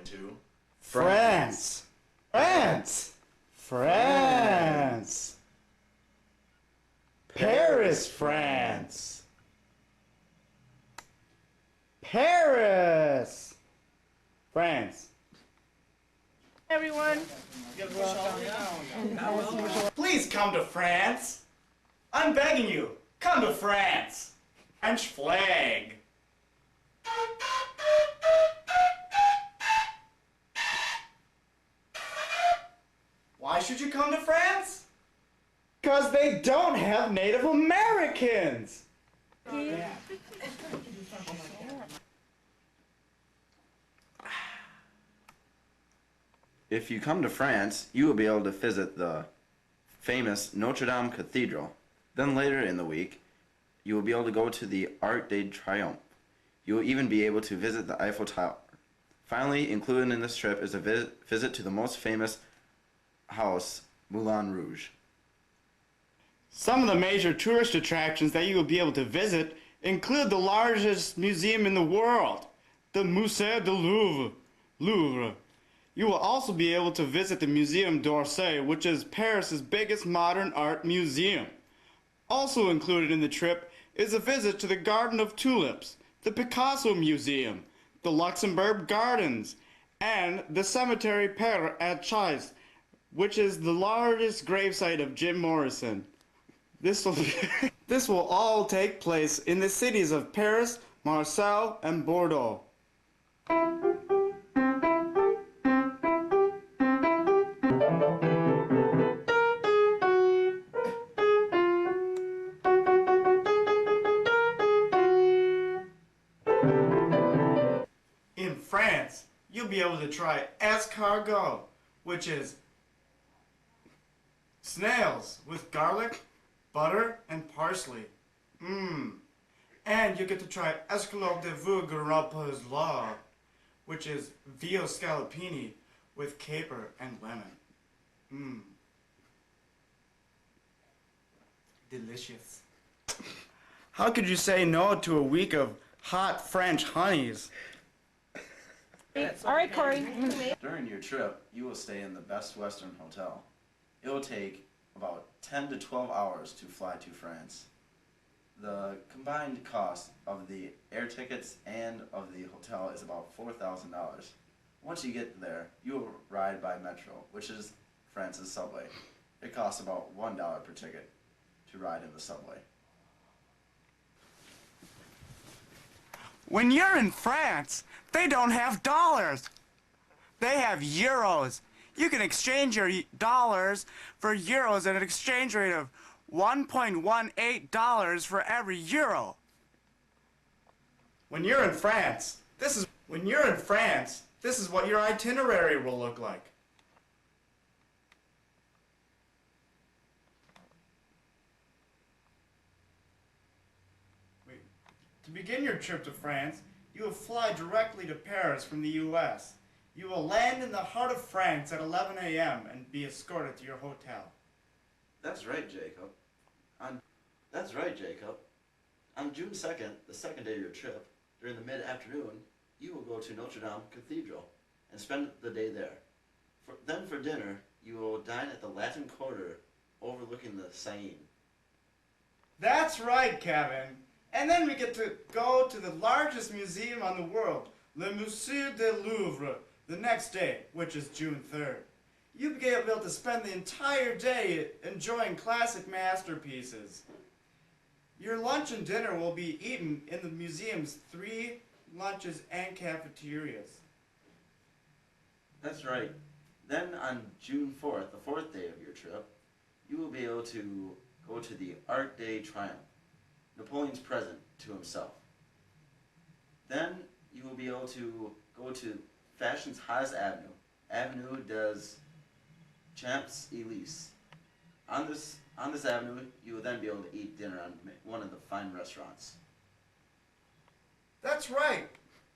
to France. France. France. Paris, France. Paris. France. Everyone. Please come to France. I'm begging you, come to France. French flag. Why should you come to France? Because they don't have Native Americans. If you come to France, you will be able to visit the famous Notre Dame Cathedral. Then later in the week, you will be able to go to the Arc de Triomphe. You will even be able to visit the Eiffel Tower. Finally, included in this trip is a visit to the most famous house, Moulin Rouge. Some of the major tourist attractions that you will be able to visit include the largest museum in the world, the Musée du Louvre. You will also be able to visit the Muséum d'Orsay, which is Paris's biggest modern art museum. Also included in the trip is a visit to the Garden of Tulips, the Picasso Museum, the Luxembourg Gardens, and the Cemetery Père Lachaise, which is the largest gravesite of Jim Morrison. This will all take place in the cities of Paris, Marseille, and Bordeaux. In France, you'll be able to try escargot, which is snails with garlic, butter, and parsley. And you get to try escalope de veau gras, which is veal scallopini with caper and lemon. Delicious. How could you say no to a week of hot French honeys? All right, Corey. During your trip, you will stay in the Best Western Hotel. It will take about 10 to 12 hours to fly to France. The combined cost of the air tickets and of the hotel is about $4,000. Once you get there, you will ride by Metro, which is France's subway. It costs about $1 per ticket to ride in the subway. When you're in France, they don't have dollars. They have euros. You can exchange your dollars for euros at an exchange rate of $1.18 for every euro. When you're in France, this is what your itinerary will look like. To begin your trip to France, you will fly directly to Paris from the U.S. You will land in the heart of France at 11 a.m. and be escorted to your hotel. That's right, Jacob. On June 2nd, the second day of your trip, during the mid-afternoon, you will go to Notre Dame Cathedral and spend the day there. Then for dinner, you will dine at the Latin Quarter overlooking the Seine. That's right, Kevin. And then we get to go to the largest museum on the world, Le Musée du Louvre, the next day, which is June 3rd. You'll be able to spend the entire day enjoying classic masterpieces. Your lunch and dinner will be eaten in the museum's 3 lunches and cafeterias. That's right. Then on June 4th, the 4th day of your trip, you will be able to go to the Arc de Triomphe, Napoleon's present to himself. Then you will be able to go to fashion's hottest avenue, Avenue des Champs-Élysées. On this avenue, you will then be able to eat dinner on one of the fine restaurants. That's right.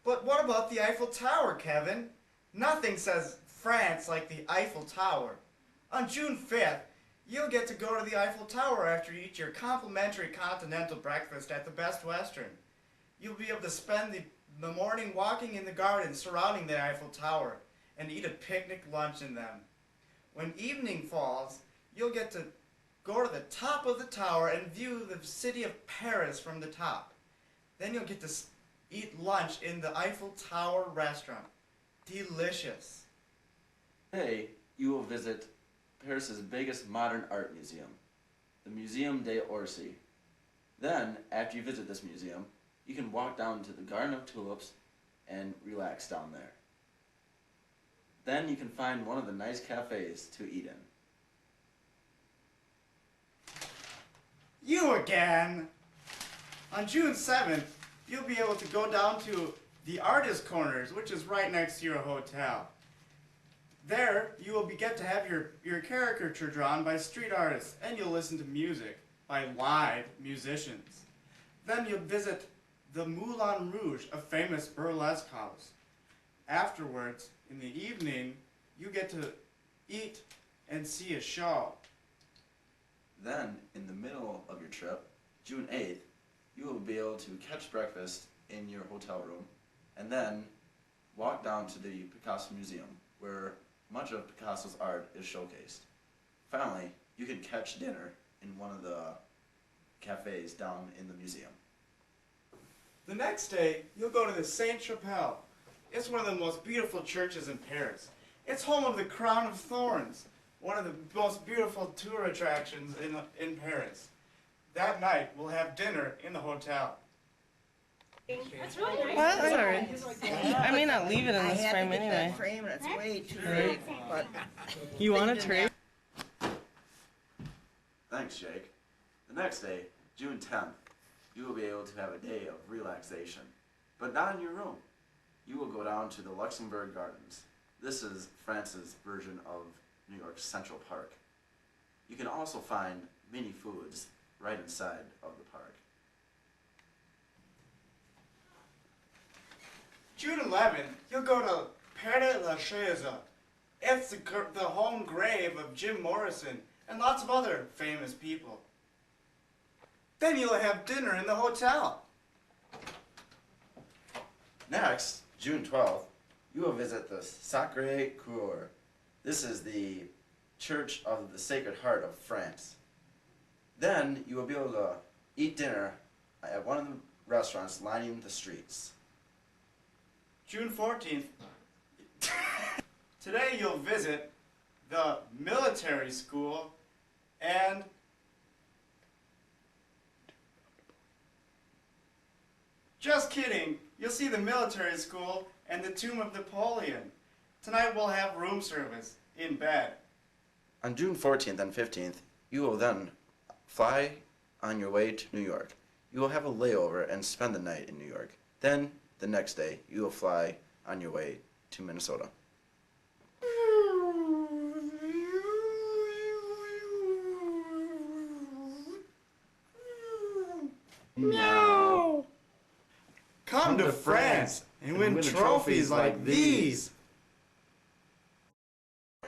But what about the Eiffel Tower, Kevin? Nothing says France like the Eiffel Tower. On June 5th, you'll get to go to the Eiffel Tower after you eat your complimentary continental breakfast at the Best Western. You'll be able to spend the morning walking in the gardens surrounding the Eiffel Tower and eat a picnic lunch in them. When evening falls, you'll get to go to the top of the tower and view the city of Paris from the top. Then you'll get to eat lunch in the Eiffel Tower restaurant. Delicious. Today, you will visit Paris's biggest modern art museum, the Muséum d'Orsay. Then, after you visit this museum, you can walk down to the Garden of Tulips and relax down there. Then you can find one of the nice cafes to eat in. You again! On June 7th, you'll be able to go down to the Artist Corners, which is right next to your hotel. There, you will get to have your caricature drawn by street artists, and you'll listen to music by live musicians. Then you'll visit the Moulin Rouge, a famous burlesque house. Afterwards, in the evening, you get to eat and see a show. Then, in the middle of your trip, June 8th, you will be able to catch breakfast in your hotel room, and then walk down to the Picasso Museum, where much of Picasso's art is showcased. Finally, you can catch dinner in one of the cafes down in the museum. The next day, you'll go to the Sainte-Chapelle. It's one of the most beautiful churches in Paris. It's home of the Crown of Thorns, one of the most beautiful tour attractions in Paris. That night, we'll have dinner in the hotel. That's really nice. Well, sorry. I may not leave it in this frame That anyway. frame and it's way too big, but You want a tray? Thanks, Jake. The next day, June 10th, you will be able to have a day of relaxation, but not in your room. You will go down to the Luxembourg Gardens. This is France's version of New York's Central Park. You can also find mini foods right inside of the park. June 11th, you'll go to Père Lachaise. It's the home grave of Jim Morrison and lots of other famous people. Then you'll have dinner in the hotel. Next, June 12th, you will visit the Sacré-Cœur. This is the Church of the Sacred Heart of France. Then you will be able to eat dinner at one of the restaurants lining the streets. June 14th, today you'll visit the military school and just kidding, you'll see the military school and the tomb of Napoleon. Tonight we'll have room service in bed. On June 14th and 15th, you will then fly on your way to New York. You will have a layover and spend the night in New York. Then, the next day, you will fly on your way to Minnesota. Come to France and win trophies like these.